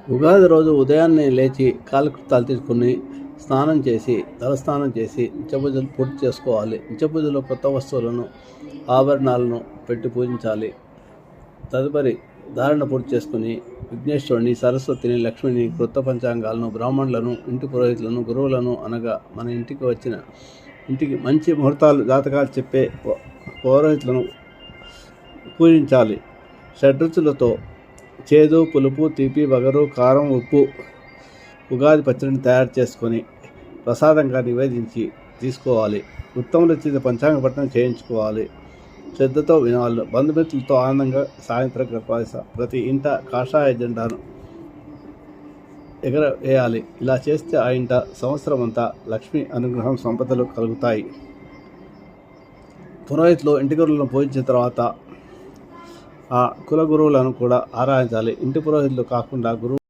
ఉగాది రోజు ఉదయాన్నే లేచి కాలకృతాలు తీసుకుని స్నానం చేసి తలస్నానం చేసి నిత్యపూజలు పూర్తి చేసుకోవాలి. నిత్యపూజలో కొత్త వస్తువులను ఆభరణాలను పెట్టి పూజించాలి. తదుపరి ధారణ పూర్తి చేసుకుని విఘ్నేశ్వరుని, సరస్వతిని, లక్ష్మిని, కృత పంచాంగాలను, బ్రాహ్మణులను, ఇంటి పురోహితులను, గురువులను అనగా మన ఇంటికి మంచి ముహూర్తాలు జాతకాలు చెప్పే పౌరోహితులను పూజించాలి. షడ్రుచులతో చేదు, పులుపు, తీపి, వగరు, కారం, ఉప్పు ఉగాది పచ్చడిని తయారు చేసుకొని ప్రసాదంగా నివేదించి తీసుకోవాలి. ఉత్తమరీతిలో పంచాంగ పఠనం చేయించుకోవాలి. శ్రద్ధతో వినాలి. బంధుమిత్రులతో ఆనందంగా సాయంత్రం గడపాలి. ప్రతి ఇంట కాషాయ జెండాను ఎగరవేయాలి. ఇలా చేస్తే ఆ ఇంట సంవత్సరం అంతా లక్ష్మీ అనుగ్రహం, సంపదలు కలుగుతాయి. పురోహితులు ఇంటి గురువులను పూజించిన తర్వాత ఆ కుల గురువులను కూడా ఆరాధించాలి. ఇంటి పురోహితులు కాకుండా గురువు